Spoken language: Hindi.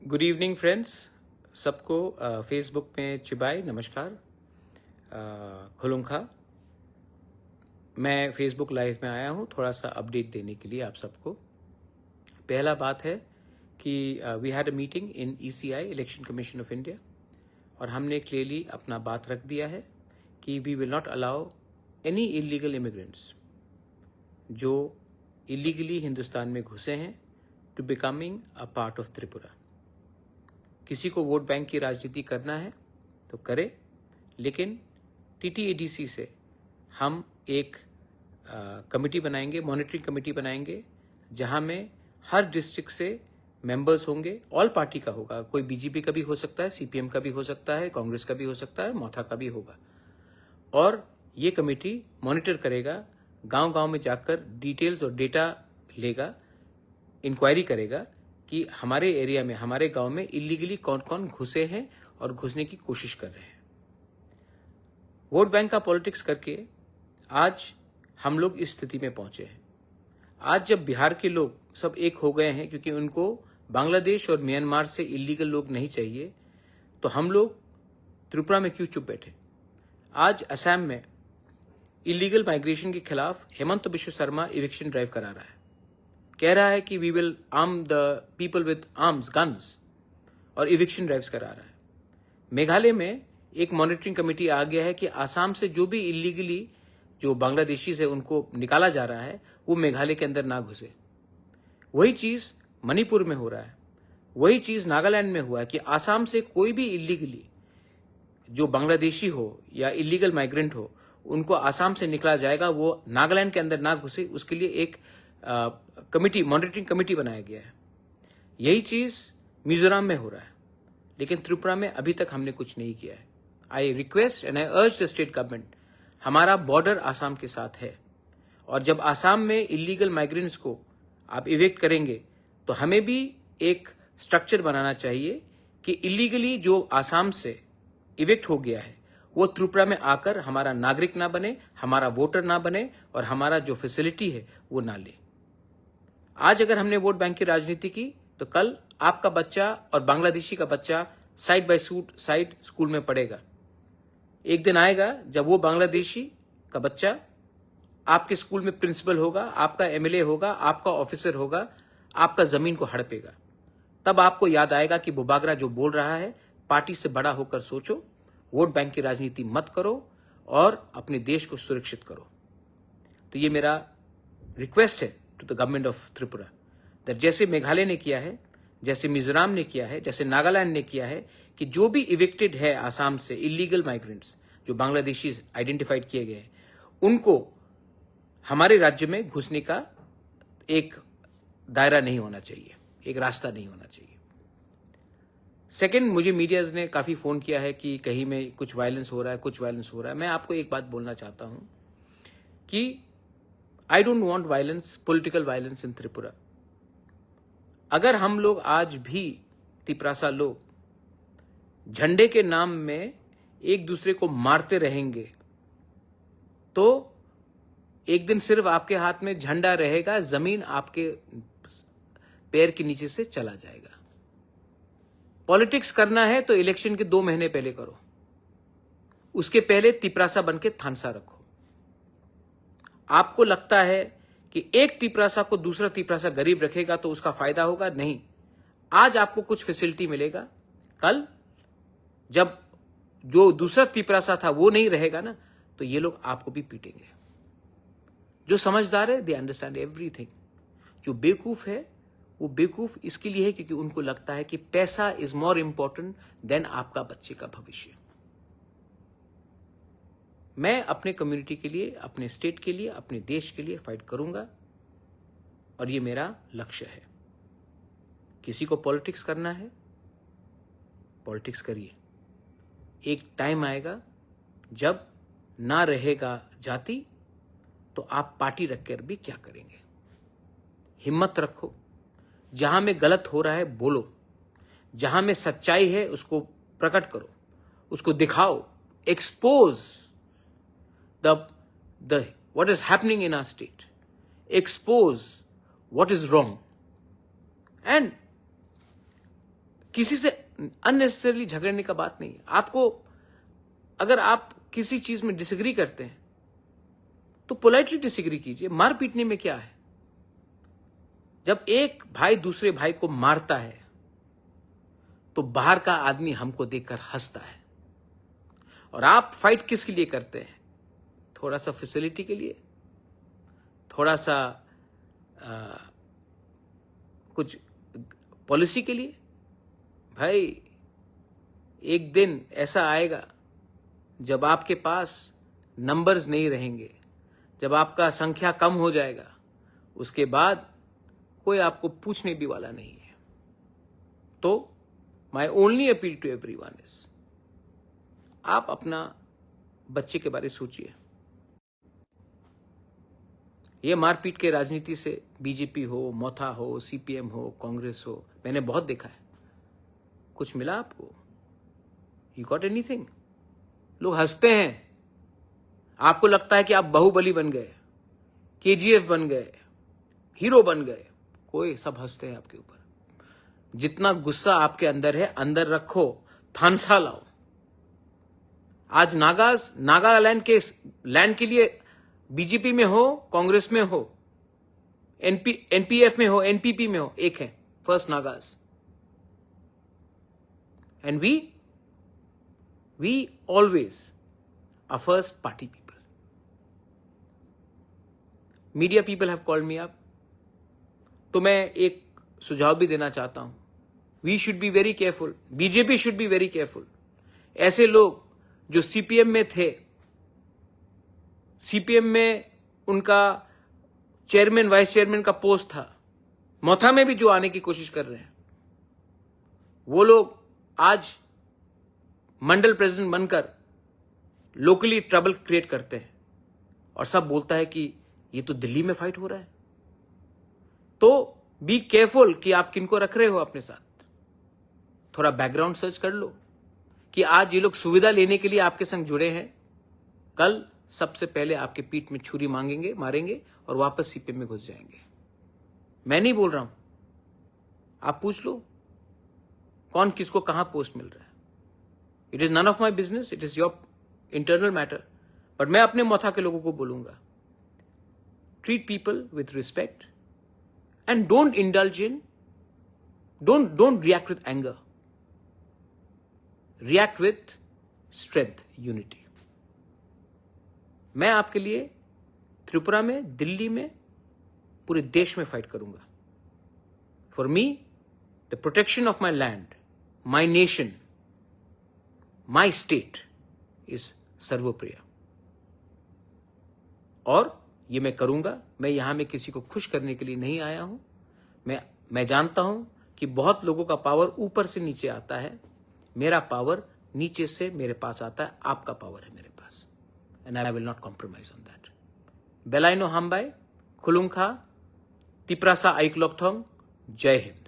गुड इवनिंग फ्रेंड्स, सबको फेसबुक में चिबाई नमस्कार। खुलुंखा। मैं फेसबुक लाइव में आया हूँ थोड़ा सा अपडेट देने के लिए आप सबको। पहला बात है कि we had a meeting in ECI election commission of India और हमने क्लियरली अपना बात रख दिया है कि we will not allow any illegal immigrants जो इलीगली हिंदुस्तान में घुसे हैं to becoming a part of Tripura. किसी को वोट बैंक की राजनीति करना है तो करे, लेकिन TTADC से हम एक कमेटी बनाएंगे, मॉनिटरिंग कमेटी बनाएंगे, जहां में हर डिस्ट्रिक्ट से मेंबर्स होंगे। ऑल पार्टी का होगा, कोई BJP का भी हो सकता है, CPM का भी हो सकता है, कांग्रेस का भी हो सकता है, मोथा का भी होगा। और ये कमेटी मॉनिटर करेगा, गांव गांव में जाकर डिटेल्स और डेटा लेगा, इंक्वायरी करेगा कि हमारे एरिया में, हमारे गांव में इलीगली कौन कौन घुसे हैं और घुसने की कोशिश कर रहे हैं। वोट बैंक का पॉलिटिक्स करके आज हम लोग इस स्थिति में पहुंचे हैं। आज जब बिहार के लोग सब एक हो गए हैं क्योंकि उनको बांग्लादेश और म्यांमार से इलीगल लोग नहीं चाहिए, तो हम लोग त्रिपुरा में क्यों चुप बैठे। आज असम में इलीगल माइग्रेशन के खिलाफ हेमंत बिश्व शर्मा इविक्शन ड्राइव करा रहा है, कह रहा है कि we will arm the people with arms, guns, और इविक्शन ड्राइव्स करा रहा है। मेघालय में एक मॉनिटरिंग कमेटी आ गया है कि आसाम से जो भी इलीगली जो बांग्लादेशी से उनको निकाला जा रहा है वो मेघालय के अंदर ना घुसे। वही चीज मणिपुर में हो रहा है, वही चीज नागालैंड में हुआ है कि आसाम से कोई भी इलीगली जो बांग्लादेशी हो या इलीगल माइग्रेंट हो उनको आसाम से निकला जाएगा, वो नागालैंड के अंदर ना घुसे, उसके लिए एक कमिटी, मॉनिटरिंग कमिटी बनाया गया है। यही चीज मिजोरम में हो रहा है, लेकिन त्रिपुरा में अभी तक हमने कुछ नहीं किया है। आई रिक्वेस्ट एंड आई अर्ज द स्टेट गवर्नमेंट, हमारा बॉर्डर आसाम के साथ है और जब आसाम में इलीगल माइग्रेंट्स को आप इवेक्ट करेंगे तो हमें भी एक स्ट्रक्चर बनाना चाहिए कि इलीगली जो आसाम से इवेक्ट हो गया है वो त्रिपुरा में आकर हमारा नागरिक ना बने, हमारा वोटर ना बने और हमारा जो फैसिलिटी है वो ना ले। आज अगर हमने वोट बैंक की राजनीति की तो कल आपका बच्चा और बांग्लादेशी का बच्चा साइड बाय साइड स्कूल में पढ़ेगा। एक दिन आएगा जब वो बांग्लादेशी का बच्चा आपके स्कूल में प्रिंसिपल होगा, आपका MLA होगा, आपका ऑफिसर होगा, आपका जमीन को हड़पेगा। तब आपको याद आएगा कि बुबागरा जो बोल रहा है, पार्टी से बड़ा होकर सोचो, वोट बैंक की राजनीति मत करो और अपने देश को सुरक्षित करो। तो ये मेरा रिक्वेस्ट है to the government of Tripura, that जैसे मेघालय ने किया है, जैसे मिजोरम ने किया है, जैसे नागालैंड ने किया है, कि जो भी इविक्टेड है आसाम से इलीगल माइग्रेंट्स जो बांग्लादेशी आइडेंटिफाइड किए गए हैं, उनको हमारे राज्य में घुसने का एक दायरा नहीं होना चाहिए, एक रास्ता नहीं होना चाहिए। सेकंड, मुझे मीडियाज ने काफी फोन किया है कि कहीं में कुछ वायलेंस हो रहा है, कुछ वायलेंस हो रहा है। मैं आपको एक बात बोलना चाहता हूं कि I don't want violence, political violence in Tripura. अगर हम लोग आज भी तिपरासा लोग झंडे के नाम में एक दूसरे को मारते रहेंगे तो एक दिन सिर्फ आपके हाथ में झंडा रहेगा, जमीन आपके पैर के नीचे से चला जाएगा। पॉलिटिक्स करना है तो इलेक्शन के 2 महीने पहले करो, उसके पहले तिपरासा बन के थानसा रखो। आपको लगता है कि एक तिपरासा को दूसरा तिपरासा गरीब रखेगा तो उसका फायदा होगा? नहीं। आज आपको कुछ फैसिलिटी मिलेगा, कल जब जो दूसरा तिपरासा था वो नहीं रहेगा ना, तो ये लोग आपको भी पीटेंगे। जो समझदार है, दे अंडरस्टैंड एवरीथिंग। जो बेवकूफ है, वो बेवकूफ इसके लिए है क्योंकि उनको लगता है कि पैसा इज मोर इंपॉर्टेंट देन आपका बच्चे का भविष्य। मैं अपने कम्युनिटी के लिए, अपने स्टेट के लिए, अपने देश के लिए फाइट करूंगा और ये मेरा लक्ष्य है। किसी को पॉलिटिक्स करना है, पॉलिटिक्स करिए। एक टाइम आएगा जब ना रहेगा जाति तो आप पार्टी रखकर भी क्या करेंगे। हिम्मत रखो, जहां में गलत हो रहा है बोलो, जहां में सच्चाई है उसको प्रकट करो, उसको दिखाओ, expose the what is happening in our state, expose what is wrong and किसी से अननेसेसरली झगड़ने का बात नहीं है। आपको अगर आप किसी चीज में डिसएग्री करते हैं तो पोलाइटली डिसएग्री कीजिए। मार पीटने में क्या है? जब एक भाई दूसरे भाई को मारता है तो बाहर का आदमी हमको देखकर हंसता है। और आप फाइट किसके लिए करते हैं? थोड़ा सा फैसिलिटी के लिए, थोड़ा सा कुछ पॉलिसी के लिए। भाई एक दिन ऐसा आएगा जब आपके पास नंबर्स नहीं रहेंगे, जब आपका संख्या कम हो जाएगा, उसके बाद कोई आपको पूछने भी वाला नहीं है। तो my only appeal to everyone is, आप अपना बच्चे के बारे में सोचिए। ये मारपीट के राजनीति से बीजेपी हो, मोथा हो, सीपीएम हो, कांग्रेस हो, मैंने बहुत देखा है। कुछ मिला आपको? You got anything? लोग हंसते हैं। आपको लगता है कि आप बाहुबली बन गए, केजीएफ बन गए, हीरो बन गए। कोई सब हंसते हैं आपके ऊपर। जितना गुस्सा आपके अंदर है, अंदर रखो, थानसा लाओ। आज नागालैंड के लैंड के लिए बीजेपी में हो, कांग्रेस में हो, एनपीएफ में हो, एनपीपी में हो, एक है फर्स्ट नागाज। And we always are first party people. Media people have called me up. तो मैं एक सुझाव भी देना चाहता हूं। We should be very careful. BJP should be very careful. ऐसे लोग जो सीपीएम में थे, सीपीएम में उनका चेयरमैन वाइस चेयरमैन का पोस्ट था, मोथा में भी जो आने की कोशिश कर रहे हैं, वो लोग आज मंडल प्रेसिडेंट बनकर लोकली ट्रबल क्रिएट करते हैं और सब बोलता है कि ये तो दिल्ली में फाइट हो रहा है। तो बी केयरफुल कि आप किनको रख रहे हो अपने साथ। थोड़ा बैकग्राउंड सर्च कर लो कि आज ये लोग सुविधा लेने के लिए आपके संग जुड़े हैं, कल सबसे पहले आपके पीठ में छुरी मारेंगे और वापस सीपीएम में घुस जाएंगे। मैं नहीं बोल रहा हूं, आप पूछ लो कौन किसको कहां पोस्ट मिल रहा है। It is none of my business, it is your internal matter. But मैं अपने मोथा के लोगों को बोलूंगा, treat people with respect and don't indulge in, don't react with anger, react with strength, unity. मैं आपके लिए त्रिपुरा में, दिल्ली में, पूरे देश में फाइट करूंगा। For me the protection of my land, my nation, my state is सर्वोप्रिय। और ये मैं करूंगा। मैं यहां में किसी को खुश करने के लिए नहीं आया हूं। मैं जानता हूं कि बहुत लोगों का पावर ऊपर से नीचे आता है, मेरा पावर नीचे से मेरे पास आता है। आपका पावर है मेरे पास, and I will not compromise on that. बेलाइनो हाम्बाई, खुलुंखा, तिप्रासा आइकलॉकथोंग, जय हिंद।